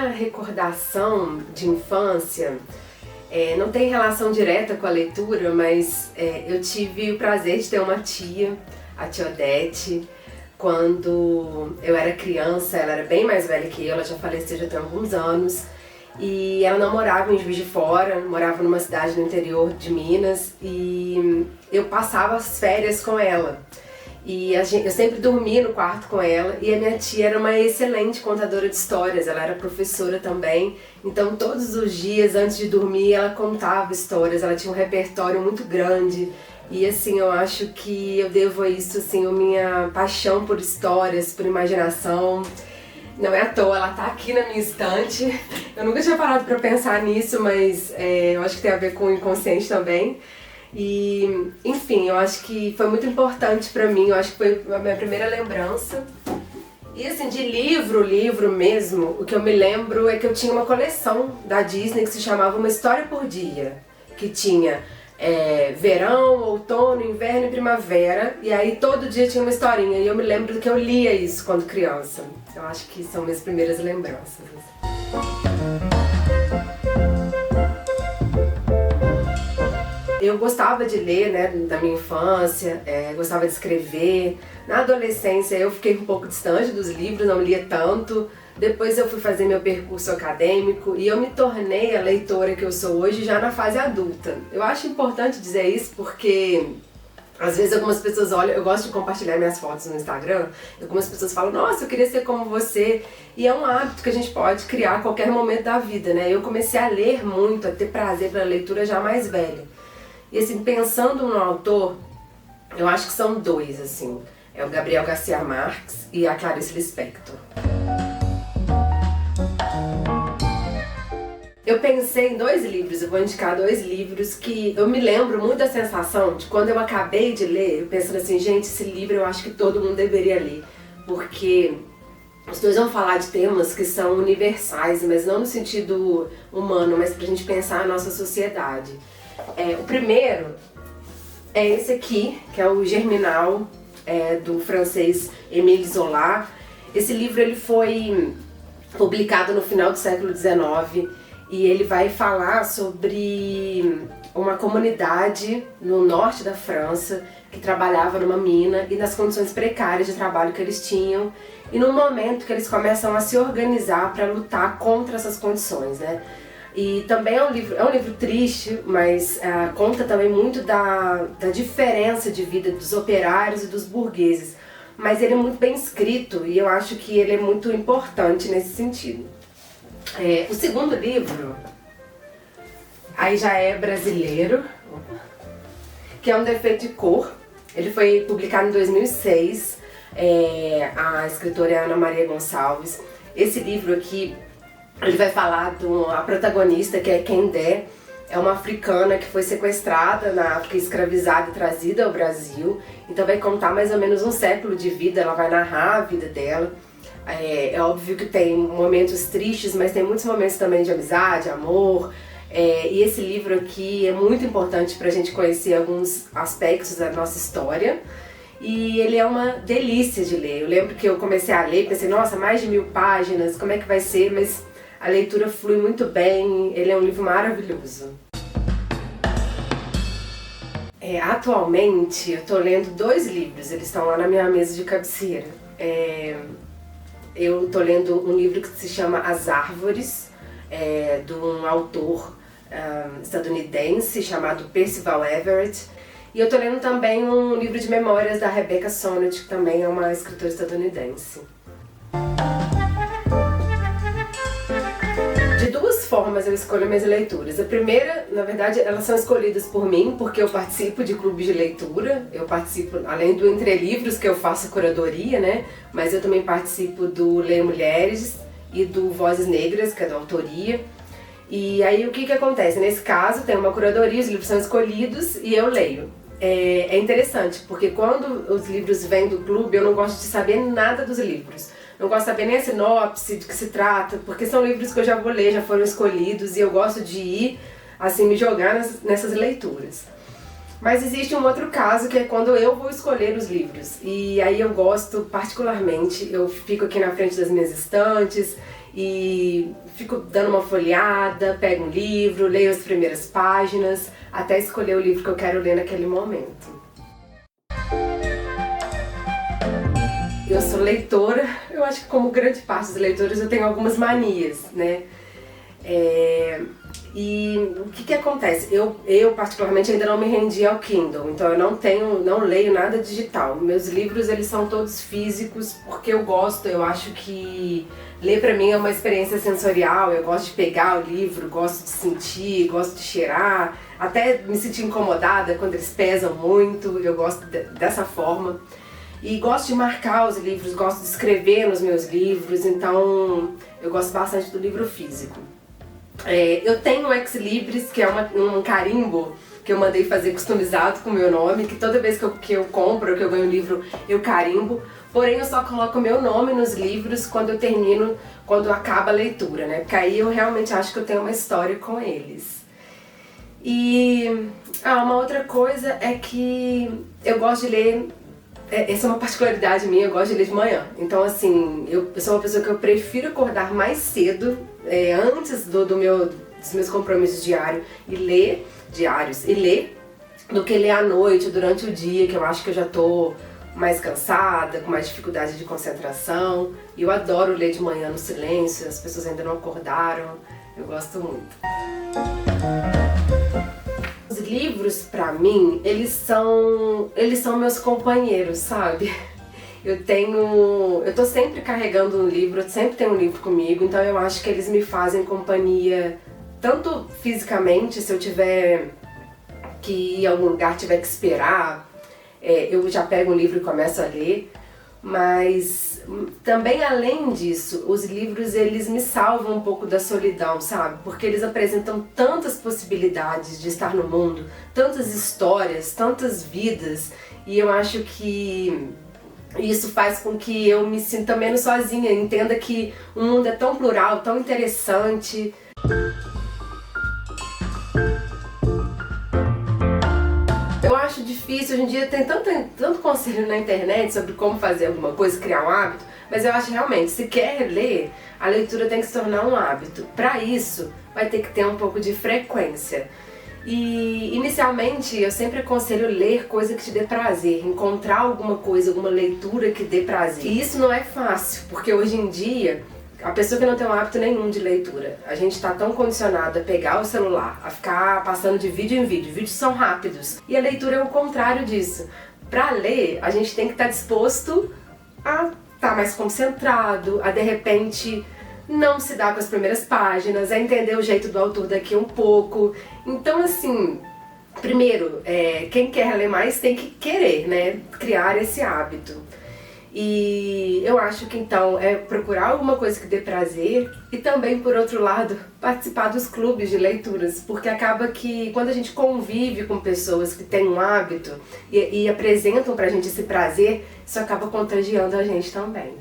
minha recordação de infância não tem relação direta com a leitura, mas eu tive o prazer de ter uma tia, a tia Odete. Quando eu era criança, ela era bem mais velha que eu, ela já faleceu já tem alguns anos. E ela não morava em Juiz de Fora, morava numa cidade no interior de Minas. E eu passava as férias com ela. E eu sempre dormia no quarto com ela, e a minha tia era uma excelente contadora de histórias, ela era professora também, então todos os dias antes de dormir ela contava histórias, ela tinha um repertório muito grande, e assim, eu acho que eu devo a isso, assim, a minha paixão por histórias, por imaginação. Não é à toa, ela tá aqui na minha estante, eu nunca tinha parado pra pensar nisso, mas eu acho que tem a ver com o inconsciente também. E, enfim, eu acho que foi muito importante pra mim, eu acho que foi a minha primeira lembrança. E assim, de livro mesmo, o que eu me lembro é que eu tinha uma coleção da Disney que se chamava Uma História por Dia, que tinha verão, outono, inverno e primavera, e aí todo dia tinha uma historinha, e eu me lembro que eu lia isso quando criança. Eu acho que são minhas primeiras lembranças. Eu gostava de ler, né, da minha infância, gostava de escrever. Na adolescência eu fiquei um pouco distante dos livros, não lia tanto. Depois eu fui fazer meu percurso acadêmico e eu me tornei a leitora que eu sou hoje já na fase adulta. Eu acho importante dizer isso porque às vezes algumas pessoas olham, eu gosto de compartilhar minhas fotos no Instagram, e algumas pessoas falam, nossa, eu queria ser como você. E é um hábito que a gente pode criar a qualquer momento da vida, né? Eu comecei a ler muito, a ter prazer pela leitura já mais velha. E assim, pensando no autor, eu acho que são dois, assim. É o Gabriel Garcia Marques e a Clarice Lispector. Eu pensei em dois livros, eu vou indicar dois livros que eu me lembro muito da sensação de quando eu acabei de ler, eu pensando assim, gente, esse livro eu acho que todo mundo deveria ler. Porque os dois vão falar de temas que são universais, mas não no sentido humano, mas pra gente pensar a nossa sociedade. O primeiro é esse aqui, que é o Germinal, do francês Émile Zola. Esse livro ele foi publicado no final do século XIX e ele vai falar sobre uma comunidade no norte da França que trabalhava numa mina e nas condições precárias de trabalho que eles tinham, e no momento que eles começam a se organizar para lutar contra essas condições, né? E também é um livro triste, mas conta também muito da diferença de vida dos operários e dos burgueses. Mas ele é muito bem escrito e eu acho que ele é muito importante nesse sentido. O segundo livro, aí já é brasileiro, que é Um Defeito de Cor. Ele foi publicado em 2006, a escritora é Ana Maria Gonçalves. Esse livro aqui, ele vai falar a protagonista, que é Kendé, é uma africana que foi sequestrada na África, escravizada e trazida ao Brasil. Então vai contar mais ou menos um século de vida, ela vai narrar a vida dela. É óbvio que tem momentos tristes, mas tem muitos momentos também de amizade, amor. E esse livro aqui é muito importante pra gente conhecer alguns aspectos da nossa história. E ele é uma delícia de ler. Eu lembro que eu comecei a ler e pensei, nossa, mais de 1000 páginas, como é que vai ser? Mas a leitura flui muito bem, ele é um livro maravilhoso. Atualmente eu tô lendo 2 livros, eles estão lá na minha mesa de cabeceira. Eu tô lendo um livro que se chama As Árvores, de um autor estadunidense chamado Percival Everett. E eu tô lendo também um livro de memórias da Rebecca Sonnet, que também é uma escritora estadunidense. De 2 formas eu escolho minhas leituras. A primeira, na verdade, elas são escolhidas por mim, porque eu participo de clubes de leitura. Eu participo, além do Entre Livros, que eu faço curadoria, né? Mas eu também participo do Leia Mulheres e do Vozes Negras, que é da autoria. E aí o que acontece? Nesse caso tem uma curadoria, os livros são escolhidos e eu leio. É interessante, porque quando os livros vêm do clube, eu não gosto de saber nada dos livros. Não gosto de saber nem a sinopse, de que se trata, porque são livros que eu já vou ler, já foram escolhidos, e eu gosto de ir, assim, me jogar nessas leituras. Mas existe um outro caso, que é quando eu vou escolher os livros. E aí eu gosto particularmente, eu fico aqui na frente das minhas estantes, e fico dando uma folheada, pego um livro, leio as primeiras páginas, até escolher o livro que eu quero ler naquele momento. Eu sou leitora, eu acho que como grande parte dos leitores eu tenho algumas manias, né? E o que acontece? Eu particularmente ainda não me rendi ao Kindle, então eu não leio nada digital. Meus livros eles são todos físicos porque eu gosto, eu acho que ler pra mim é uma experiência sensorial, eu gosto de pegar o livro, gosto de sentir, gosto de cheirar, até me sentir incomodada quando eles pesam muito, eu gosto dessa forma. E gosto de marcar os livros, gosto de escrever nos meus livros, então eu gosto bastante do livro físico. Eu tenho um Ex-Libris, que é um carimbo que eu mandei fazer customizado com o meu nome, que toda vez que eu compro ou que eu ganho um livro, eu carimbo. Porém, eu só coloco o meu nome nos livros quando acaba a leitura, né? Porque aí eu realmente acho que eu tenho uma história com eles. E uma outra coisa é que eu gosto de ler. Essa é uma particularidade minha, eu gosto de ler de manhã. Então, assim, eu sou uma pessoa que eu prefiro acordar mais cedo, antes dos meus compromissos diários, e ler, do que ler à noite, durante o dia, que eu acho que eu já tô mais cansada, com mais dificuldade de concentração. E eu adoro ler de manhã no silêncio, as pessoas ainda não acordaram, eu gosto muito. Os livros, pra mim, eles são meus companheiros, sabe? Eu tô sempre carregando um livro, eu sempre tenho um livro comigo, então eu acho que eles me fazem companhia, tanto fisicamente, se eu tiver que ir a algum lugar, tiver que esperar, eu já pego um livro e começo a ler, mas também além disso, os livros eles me salvam um pouco da solidão, sabe? Porque eles apresentam tantas possibilidades de estar no mundo, tantas histórias, tantas vidas, e eu acho que isso faz com que eu me sinta menos sozinha, entenda que o mundo é tão plural, tão interessante. Eu acho difícil, hoje em dia tem tanto conselho na internet sobre como fazer alguma coisa, criar um hábito, mas eu acho realmente, se quer ler, a leitura tem que se tornar um hábito. Para isso, vai ter que ter um pouco de frequência. E inicialmente eu sempre aconselho ler coisa que te dê prazer, encontrar alguma coisa, alguma leitura que dê prazer. E isso não é fácil, porque hoje em dia a pessoa que não tem um hábito nenhum de leitura, a gente está tão condicionado a pegar o celular, a ficar passando de vídeo em vídeo, vídeos são rápidos, e a leitura é o contrário disso. Para ler, a gente tem que estar disposto a estar mais concentrado, a de repente não se dar com as primeiras páginas, a entender o jeito do autor daqui um pouco. Então assim, primeiro, quem quer ler mais tem que querer, né, criar esse hábito. E eu acho que então é procurar alguma coisa que dê prazer e também, por outro lado, participar dos clubes de leituras, porque acaba que quando a gente convive com pessoas que têm um hábito e apresentam pra gente esse prazer, isso acaba contagiando a gente também.